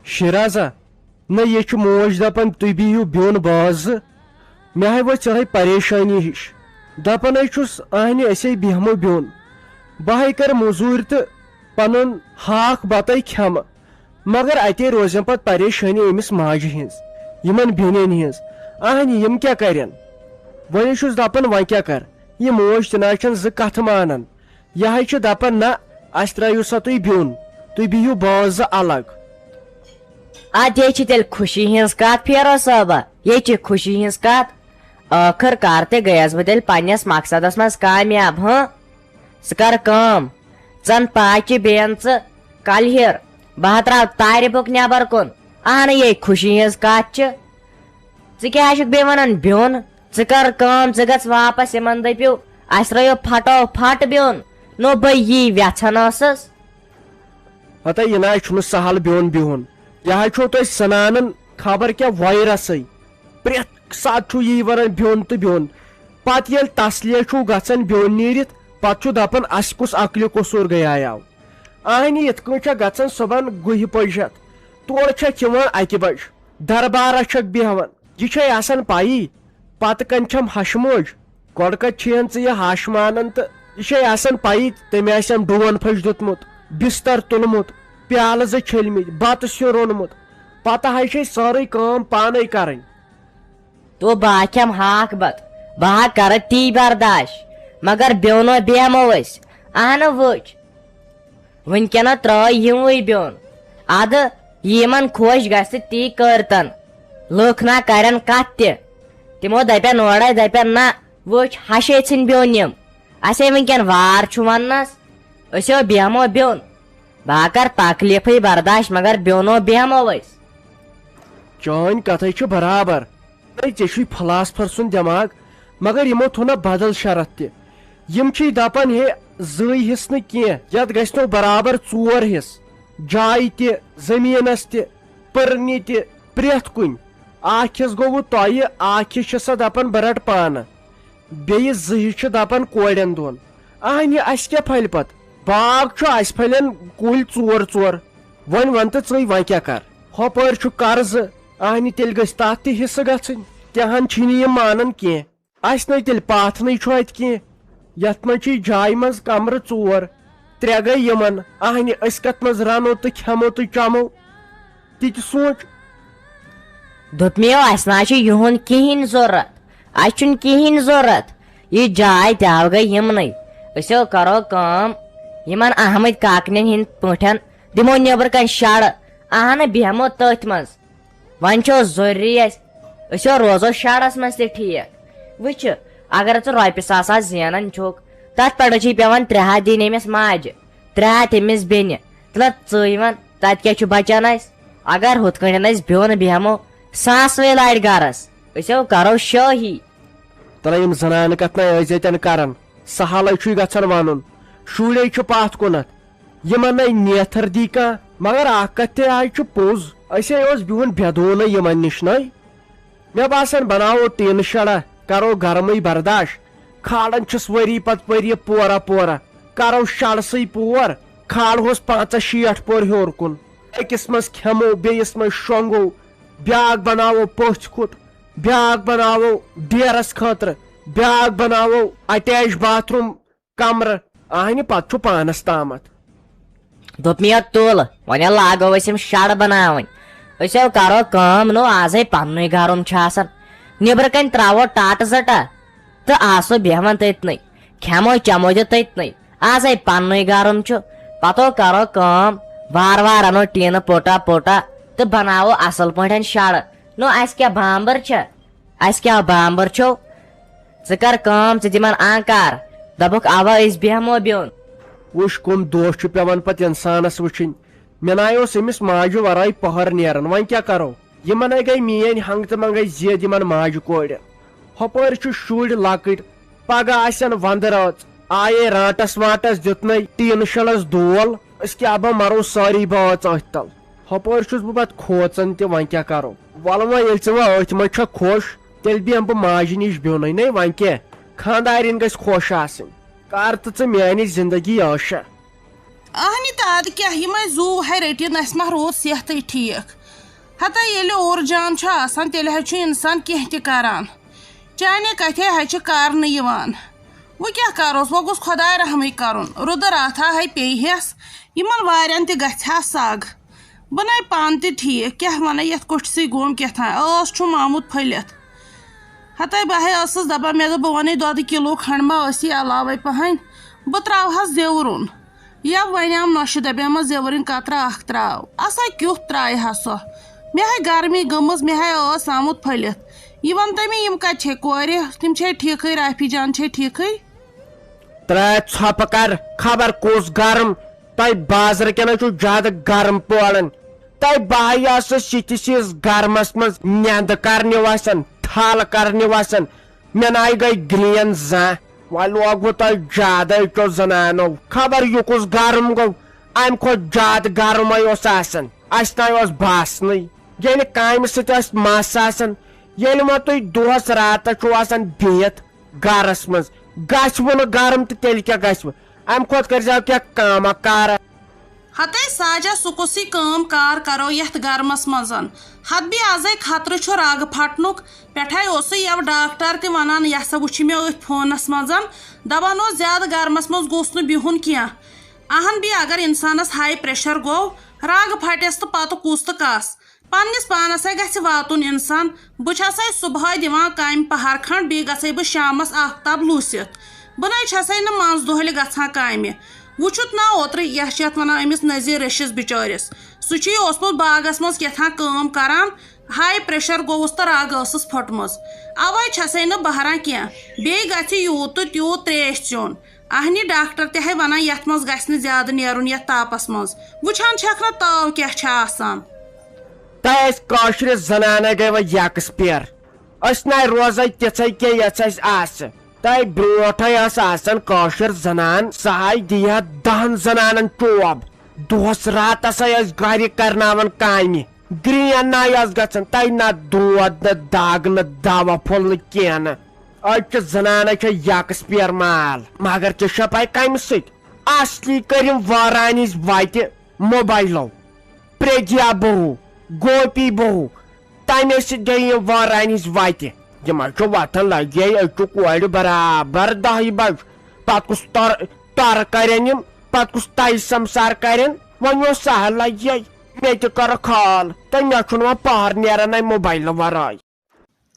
شیرازا نہ یہ موج دپان تھی بہو بین باز مے ہائی وہ ژے پریشانی ہش دپان چھس اہنہِ أسے بیہمو بین بہ کر موزور تو پن ہاک بتے کھم مگر اتے روزن پتہ پریشانی امس ماجہ ہز یمن بیٚنین ہز اہنہِ یم کیا کرن ون چھس دپان وۄنۍ کیا کر یہ موج تہ نہ چھن ز کتھ مانان یہ چھ دپان نہ اس ترٲیِو سا تُہۍ بیوٚن تُہۍ بِہِو باز زٕ الگ اد یہ تیل خوشی ہز کت پھیرو صٲبہ یہ خوشی ہز کت ٲخر کار تہ گیس بہ تیل پننس مقصدس مز کامیاب ہاں ژٕ کر کٲم ژن پاچہِ بیٚین ژٕ کلہر بہ تراو تارِ بُک نٮ۪بر کُن اہن یہ خوشی ہز کت چھ ژٕ کیٛاہ چھُکھ بیٚیہِ ونان بیوٚن ژٕ کر کٲم ژٕ گژھ واپس یمن دٔپِو اسہِ ترٲیِو پھٹو پھٹ بیوٚن نو بہٕ یی ویژھان ٲسٕس ہتا یہ نہ چھُنہٕ سہل بیوٚن بِہُن یہ چھو تُہۍ سنانن خبر کیا وایرسے پرٛٮ۪تھ ساتہٕ چھُ یی ونان بیوٚن تہٕ بیوٚن پتہٕ ییٚلہِ تسلیہ چھُ گژھان بیوٚن نیٖرِتھ پتہٕ چھُ دپان اسہِ کُس عقلہِ قصوٗر گٔیاو اہنہِ یِتھ کٔنۍ چھےٚ گژھان صبحن گُہہِ پٔجت تورٕ چھکھ یِوان اکہِ بجہِ دربارس چھکھ بیہوان یہ چھے آسان پیی پتہٕ کن چھم ہش موج گۄڈٕ کتہِ چھِہن ژٕ یہِ ہش مانان تہٕ یہ چھے آسان پیی تٔمۍ آسٮ۪م ڈوٗن پھٔش دیُتمُت بستر تُلمُت پیالہٕ زٕ چھٔلمٕتۍ بتہٕ سیُن روٚنمُت پتہٕ ہاے چھے سٲرٕے کٲم پانے کرٕنۍ تو بہٕ کھٮ۪مہٕ ہاکھ بتہٕ بہٕ ہا کرٕ تی برداش مگر بیوٚنو بیہمو أسۍ اہنہٕ وٕچھ وٕنکٮ۪نس ترٲے یِموٕے بیوٚن ادٕ یِمن خۄش گژھِ تی کٔرتن لُکھ نا کرن کتھ تہِ تِمو دپن اورے دپن نہ وٕچھ ہشے ژھٕنۍ بیوٚن یِم اسے وٕنکٮ۪ن وار چھُ وننس أسیو بیہمو بیوٚن بہٕ کر تکلیفٕے برداش مگر بیوٚنو بیہمو أسۍ چٲنۍ کتھے چھِ برابر ژےٚ چھُے فلاسفر سُنٛد دٮ۪ماغ مگر یِمو تھوٚو بدل شرط تہِ یِم چھِ دپان ہے زٕے حصہٕ نہٕ کینٛہہ یتھ گژھِ نو برابر 4 حصہٕ جایہِ تہِ زٔمیٖنس تہِ پٔرنہِ تہِ پرٛٮ۪تھ کُنہِ اکھ حصہٕ گوٚوُ تۄہہِ اکھ حصہٕ چھِ سۄ دپان بہٕ رٹہٕ پانہٕ بیٚیہِ 2 حصہٕ چھِ دپان کورٮ۪ن دۄن اہنہِ اسہِ کیٛاہ پھلہِ پتہٕ باغ چھُ اسہِ پھلٮ۪ن کُلۍ 4 وۄنۍ ون تہٕ ژٕے وۄنۍ کیٛاہ کر ہۄپٲرۍ چھُ قرضہٕ اہنہِ تیٚلہِ گژھِ تتھ تہِ حصہٕ گژھٕنۍ تِہن چھِنہٕ یِم مانان کینٛہہ اسہِ نَے تیٚلہِ پاتھنٕے چھُ اتہِ کینٛہہ یتھ منٛز چھِ جایہِ منٛز کمرٕ 4 3 گٔے یِمن اہنہِ أسۍ کتھ منٛز رنو تہٕ کھٮ۪مو تہٕ چمو تہِ تہِ سونٛچ دوٚپمیو اسہِ نہ چھُ یِہُنٛد کِہینۍ ضروٗرت اسہِ چھُنہٕ کِہینۍ ضروٗرت یہِ جاے تہِ گٔے یِمنٕے أسیو کرو کٲم یِمن احمد کاکنٮ۪ن ہٕنٛدۍ پٲٹھۍ دِمو نیبر کن شرٕ اہنہٕ بیہمو تٔتھۍ منٛز وۄنۍ چھُ ضروٗری اسہِ أسیو روزو شرس منٛز تہِ ٹھیٖک وٕچھ اگر ژٕ رۄپیہِ ساسا زینان چھُکھ تتھ پٮ۪ٹھ چھُے پیوان 300 دِنۍ أمِس ماجہِ 300 أمِس بیٚنہِ تہٕ ژٕے وَن تتہِ کیٛاہ چھُ بچان اسہِ اگر ہُتھ کٲٹھۍ أسۍ بیوٚن بیہمو ساسوے لارِ گرس أسیو کرو شٲہی ترا یِم زنانہٕ کتھ نہ ٲسۍ ییٚتٮ۪ن کران سہلے چھُے گژھان ونُن شُرے چھُ پتھ کُنتھ یِمن نَے نیتھر دی کانٛہہ مگر اکھ کتھ تہِ آے چھُ پوٚز أسے اوس بِہُن بےٚدوٗنٕے یِمن نِش نَے مےٚ باسان بناوو ٹیٖنہٕ شڑا کرو گرمٕے برداش کھالان چھِس ؤری پتہٕ ؤری پورا پورا کرو شڑسٕے پور کھالہوس 65 پور ہیوٚر کُن أکِس منٛز کھٮ۪مو بیٚیِس منٛز شۄنٛگو بیاکھ بناوو پٔژھۍ کھُٹ بیاکھ بناوو ڈیرس خٲطرٕ بیاکھ بناوو اٹیچ باتھ روٗم کمرٕ اہنہِ پتہٕ چھُ پانس تامتھ دوٚپمیو تُل وۄنۍ لاگو أسۍ یِم شرٕ بناوٕنۍ أسیو کرو کٲم نو آزے پننُے گرُم چھُ آسان نیبرٕ کنۍ تراوو ٹاٹہٕ زٹا تہٕ آسو بیہوان تٔتنٕے کھٮ۪مو چمو تہِ تٔتنٕے آزے پننُے گرُم چھُ پتہٕ کرو کٲم وارٕ وارٕ انو ٹیٖنہٕ پوٹا پوٹا تہٕ بناوو اصل پٲٹھۍ شرٕ نو اسہِ کیٛاہ بامبر چھےٚ اسہِ کیٛاہ بامبر چھو ژٕ کر کٲم ژٕ دِمن آنکار دپُکھ اوا أسۍ بیہمو بیوٚن وٕچھ کُم دۄہ چھُ پیوان پتہٕ انسانس وٕچھِنۍ مےٚ ناے اوس أمِس ماجہِ ورٲے پٔہر نیران وۄنۍ کیٛاہ کرو یِمن گٔے میٲنۍ ہنگ تہٕ منگے زیٖد یِمن ماجہِ کورِ ہۄپٲرۍ چھُ شُرۍ لۄکٕٹۍ پگہہ آسن ونٛدٕ رٲژ آیے رانٹس وانٹس دیُتنَے ٹیٖنہٕ شڑس دول أسۍ کیٛاہ بہ مرو سٲری بٲژ أتھۍ تل ہۄپٲرۍ چھُس بہٕ پتہٕ کھوژان تہِ وۄنۍ کیٛاہ کرو وَلہٕ وۄنۍ ییٚلہِ ژٕ وۄنۍ أتھۍ منٛز چھکھ خۄش تیٚلہِ بیٚہمہٕ بہٕ ماجہِ نِش بیوٚنٕے نے وۄنۍ کیٛاہ خانٛدارِنۍ گژھِ خۄش آسٕنۍ کر تہٕ ژٕ میانہِ زندگی عٲشا اہنی تاد کیا یہ زو ہے رٹن اس ما روز صحت ٹھیک ہتا ییٚلہِ اور جان چھُ آسان تیٚلہِ حظ چھُ اِنسان کینٛہہ تہِ کران چانہِ کتھے حظ چھِ کرنہٕ یِوان وۄنۍ کیٛاہ کروس وۄنۍ گوٚژھ خۄداے رحمٕے کرُن رُدٕ راتھا ہے پیٚیہس یِمن واریاہن تہِ گژھِ ہا سگ بہٕ نَے پانہٕ تہِ ٹھیٖک کیٛاہ وَنَے یَتھ کوٚٹھسٕے گوم کیٛاتھانۍ ٲس چھُم آمُت پھٔلِتھ ہتاے بہٕ ہے ٲسٕس دپان مےٚ دوٚپ بہٕ وَنَے دۄدٕ کِلوٗ کھنٛڈ ما ٲسی علاوَے پہن بہٕ ترٛاوہس زیٚورُن یا وَنیٛام نۄشہِ دپیٛامس زیٚورٕنۍ قطرا اکھ ترٛاو آسا کیُتھ ترٛایہِ ہا سۄ مےٚ ہے گرمی گٔمٕژ مےٚ ہے ٲس آمُت پھٔلِتھ یہِ وَن تہٕ مےٚ یِم کتہِ چھے کورِ تِم چھے ٹھیٖکھٕے رافی جان چھے ٹھیٖکھٕے ترٛاے ژھۄپہٕ کر خبر کُس گرم تۄہہِ بازرٕ کٮ۪ن چھُ زیادٕ گرم پوران تۄہہِ بہٕ ہے ٲسٕس یِتھِس یِس گرمس منٛز نیندٕ کرنہِ وسان ٹھل کرنہِ وسان مےٚ ناے گٔے گرین زانٛہہ وۄنۍ لوگوٕ تۄہہِ زیادے چو زنانو خبر یہِ کُس گرم گوٚو امہِ کھۄتہٕ زیادٕ گرمے اوس آسان اسہِ تانۍ اوس باسنٕے ییٚلہِ کامہِ سۭتۍ ٲسۍ مس آسان ییٚلہِ وۄنۍ تُہۍ دۄہس راتس چھُو آسان بِہِتھ گرس منٛز گژھوٕ نہٕ گرم تہٕ تیٚلہِ کیٛاہ گژھوٕ امہِ کھۄتہٕ کٔرۍزیو کینٛہہ کاما کارا ہتے ساجا سُہ کُسٕے کٲم کار کرو یتھ گرمس منٛز ہتہٕ بیٚیہِ ازے خطرٕ چھُ رگ پھٹنُک پٮ۪ٹھے اوسُے یَوٕ ڈاکٹر تہِ ونان یہِ ہسا وٕچھِ مےٚ أتھۍ فونس منٛز دپان اوس زیادٕ گرمس منٛز گوٚژھ نہٕ بِہُن کینٛہہ اہن بیٚیہِ اگر انسانس ہاے پریشر گوٚو رگ پھٹٮ۪س تہٕ پتہٕ کُس تہٕ کس پننس پانس ہے گژھِ واتُن انسان بہٕ چھسے صبحٲے دِوان کامہِ پہر کھنٛڈ بیٚیہِ گژھے بہٕ شامس آفتاب لوٗسِتھ بہٕ نَے چھسے نہٕ منٛز دۄہلہِ گژھان کامہِ وٕچھُتھ نا اوترٕ یَتھ چھِ یتھ ونان أمِس نذیٖر رٔشیٖس بِچٲرِس سُہ چھُے اوسمُت باغس منٛز کیٛاتھام کٲم کران ہاے پریشر گوٚوُس تہٕ رگ ٲسٕس پھٔٹمٕژ اوے چھسے نہٕ بہران کینٛہہ بیٚیہِ گژھِ یوٗت تہٕ تیوٗت تریش چیوٚن اہنہِ ڈاکٹر تہِ ہے ونان یتھ منٛز گژھِ نہٕ زیادٕ نیرُن یتھ تاپس منٛز وٕچھان چھکھ نہ تاو کیٛاہ چھِ آسان تۄہہِ ٲسۍ کٲشرِ زنانہٕ گٔے وۄنۍ یکسپیر أسۍ نَے روزے تِژھے کینٛہہ یۄس اَسہِ آسہِ تۄہہِ برونٛٹھے ٲس آسان کٲشِر زنان سۄ ہاے دی ہا 10 زنانن چوب دۄہس راتس ٲسۍ گرِ کرناوان کامہِ گرین نَے ٲس گژھان تۄہہِ نہ دود نہ دگ نہ دوا پھوٚل نہٕ کینٛہہ نہٕ أزچہِ زنانہٕ چھِ یکسپیر مال مگر ژےٚ چھےٚ پاے کمہِ سۭتۍ اصلی کٔرِم وارانِچ وتہِ موبایلو پرٛگیا بہوٗ گوپی بہوٗ تمے سۭتۍ گٔے یِم وارانِچ وتہِ یِمن چھُ وتھان لگے أسۍ چھُ کورِ برابر 10 بج پتہٕ کُس تۄرٕ کرن یِم پتہٕ کُس تَجہِ سمسار کرن وۄنۍ اوس سہل لگے مےٚ تہِ کٔر کھال تہٕ مےٚ چھُنہٕ وۄنۍ پہر نیران امہِ موبایلہٕ ورٲے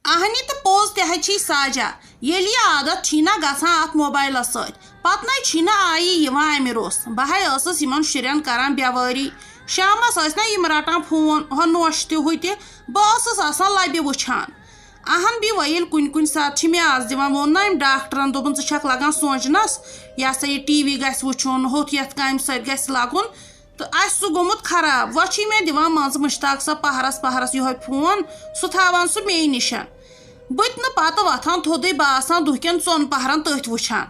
اہنہِ تہٕ پوٚز تہِ حظ چھی ساجا ییٚلہِ یہِ عادت چھی نا گژھان اتھ موبایلس سۭتۍ پتہٕ نَے چھی نہٕ آیی یِوان امہِ روٚس بہٕ ہے ٲسٕس یِمن شُرٮ۪ن کران بیوٲری شامس ٲسۍ نا یِم رٹان فون ہُہ نوش تہِ ہُہ تہِ بہٕ ٲسٕس آسان لبہِ وٕچھان اہن بیٚیہِ وۄنۍ ییٚلہِ کُنہِ ساتہٕ چھِ مےٚ آز دِوان ووٚن نا أمۍ ڈاکٹرن دوٚپُن ژٕ چھکھ لگان سونٛچنس یہِ ہسا یہِ ٹی وی گژھِ وٕچھُن ہُتھ یتھ کامہِ سۭتۍ گژھِ لگُن تہٕ آسہِ سُہ گوٚمُت خراب وۄنۍ چھی مےٚ دِوان مان ژٕ مشتاق صٲب پہرس یِہوے فون سُہ تھاوان سُہ مے نِش بہٕ تہِ نہٕ پتہٕ وۄتھان تھوٚدُے بہٕ آسان دُہ کٮ۪ن 2 پہرن تٔتھۍ وٕچھان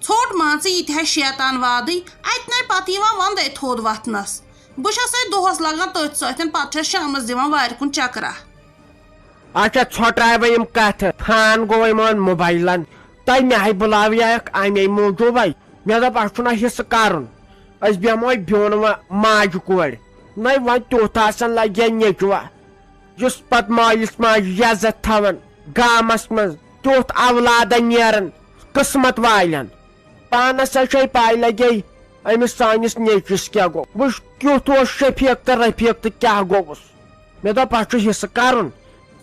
ژھوٚٹ مان ژٕ یہِ تہِ ہے شیطان وادٕے اتہِ نَے پتہٕ یِوان ونٛدے تھوٚد وتھنس بہٕ چھسے دۄہس لگان تٔتھۍ سۭتۍ پتہٕ چھس شامس دِوان وارِ کُن چکرا اچھا ژھۄٹراے بہٕ یِم کتھٕ فان گوٚو یِمن موبایلن تۄہہِ مےٚ ہے بُلاویکھ امے موٗجوٗبے مےٚ دوٚپ اسہِ چھُنہ حصہٕ کرُن أسۍ بیٚہمو بیوٚن وۄنۍ ماجہِ کورِ نَے وۄنۍ تیُتھ آسان لگے نیچوٕ یُس پتہٕ مٲلِس ماجہِ عزت تھاوان گامس منٛز تیُتھ اولادہ نیران قٕسمت والٮ۪ن پانس ہے پاے لگے أمِس سٲنِس نیچوِس کیٛاہ گوٚو وٕچھ کیُتھ اوس شفیٖق تہٕ رفیٖق تہٕ کیٛاہ گوٚوُس مےٚ دوٚپ اسہِ چھُ حصہٕ کرُن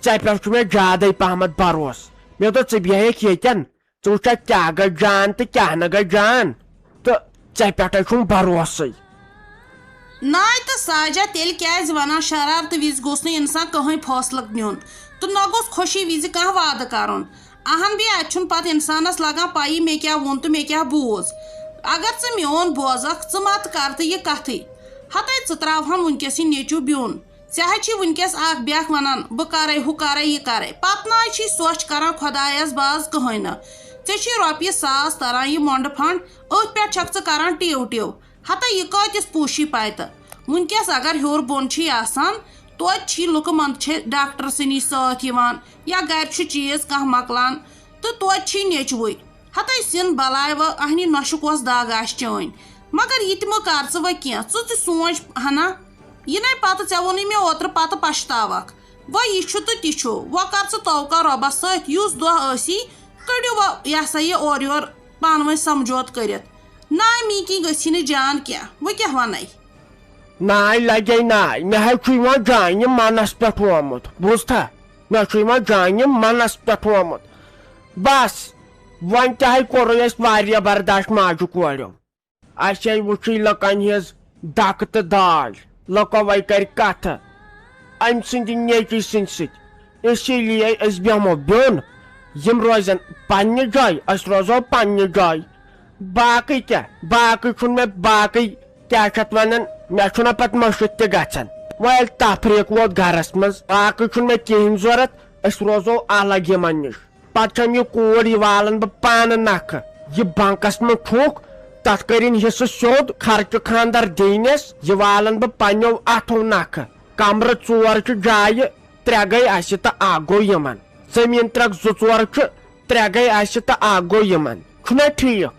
ژےٚ پٮ۪ٹھ چھُ مےٚ زیادے پہمتھ بروسہٕ مےٚ دوٚپ ژٕ بیٚہکھ ییٚتٮ۪ن ژٕ وٕچھکھ کیٛاہ گژھِ جان تہٕ کیٛاہ نہٕ گژھِ جان تہٕ ژےٚ پٮ۪ٹھے چھُم بروسٕے ناے تہٕ ساجا تیٚلہِ کیٛازِ ونان شرارتہٕ وِزِ گوٚژھ نہٕ انسان کٕہٕنۍ فٲصلہٕ نیُن تہٕ نہ گوٚژھ خوشی وِزِ کانٛہہ وعدٕ کرُن اہن بیٚیہِ اتہِ چھُنہٕ پتہٕ انسانس لگان پیی مےٚ کیٛاہ ووٚن تہٕ مےٚ کیٛاہ بوٗز اگر ژٕ میون بوزکھ ژٕ مت کر تہٕ یہِ کتھٕے ہتے ژٕ تراوہن وٕنکیٚس یہِ نیچوٗ بیوٚن ژےٚ حظ چھی وٕنکیٚس اکھ بیاکھ ونان بہٕ کرے ہُہ کرے یہِ کرے پتہٕ نہ چھی سۄچھ کران خۄدایس باز کٕہٕنۍ نہٕ ژےٚ چھی رۄپیہِ 1,000 تران یہِ مۄنڈٕ فنڈ أتھۍ پٮ۪ٹھ چھکھ ژٕ کران ٹِو ہتا یہِ کۭتِس پوٗشی پتہٕ وٕنکیٚس اگر ہیوٚر بۄن چھی آسان توتہِ چھی لُکہٕ منٛد چھِ ڈاکٹر سٕنٛدی سۭتۍ یِوان یا گرِ چھُ چیٖز کانٛہہ مۄکلان تہٕ توتہِ چھی نیچوٕے ہتے سِن بلاے وۄنۍ اہنہِ نۄشہِ کۄس دگ آسہِ چٲنۍ مگر یہ تہ مہ کر ژٕ وۄنۍ کینٛہہ ژٕ تہِ سونٛچ ہنا یہ نے پتہٕ ژےٚ ووٚنُے مےٚ اوترٕ پتہٕ پشتاوکھ وۄنۍ یہِ چھُ تہٕ تہِ چھُ وۄنۍ کر ژٕ توکا رۄبس سۭتۍ یُس دۄہ ٲسی کٔڑِو وۄنۍ یہِ ہسا یہِ اورٕ یورٕ پانہٕ ؤنۍ سمجھوت کٔرِتھ ناے میٖکی گٔژھی نہٕ جان کینٛہہ وۄنۍ کیٛاہ ونے ناے لگے ناے مےٚ حظ چھُ یِوان جانہِ منس پٮ۪ٹھ آمُت بوٗزتھا مےٚ چھُ یِوان جانہِ منس پٮ۪ٹھ آمُت بس وۄنۍ تہِ حظ کوٚرُے اَسہِ واریاہ برداشت ماجہِ کوریو اَسہِ ہے وٕچھٕے لُکن ہِنٛز دکہٕ تہٕ داج لُکو وۄنۍ کرِ کتھٕ أمۍ سٕنٛدِ نیچی سٕنٛدِ سۭتۍ اسی لیے أسۍ بیٚہمو بیوٚن یِم روزن پننہِ جایہِ أسۍ روزو پننہِ جایہِ باقٕے کیٛاہ باقٕے چھُنہٕ مےٚ باقٕے کیٛاہ چھِ اتھ ونان مےٚ چھُنہ پتہٕ مٔشِتھ تہِ گژھان وۄنۍ ییٚلہِ تفریٖق ووت گرس منٛز باقٕے چھُنہٕ مےٚ کِہینۍ ضوٚرتھ أسۍ روزو الگ یِمن نِش پتہٕ چھم یہِ کوٗر یہِ والان بہٕ پانہٕ نکھٕ یہِ بنکس منٛز چھُکھ تتھ کٔرِنۍ حصہٕ سیوٚد خرچہٕ خاندر دِینس یہِ والان بہٕ پننیو اتھو نکھٕ کمرٕ 4 چھِ جایہِ 3 گٔے اسہِ تہٕ 1 گوٚو یِمن زٔمیٖن ترٛکھ 2-4 چھِ 3 گٔے اسہِ تہٕ 1 گوٚو یِمن چھُنہ ٹھیٖک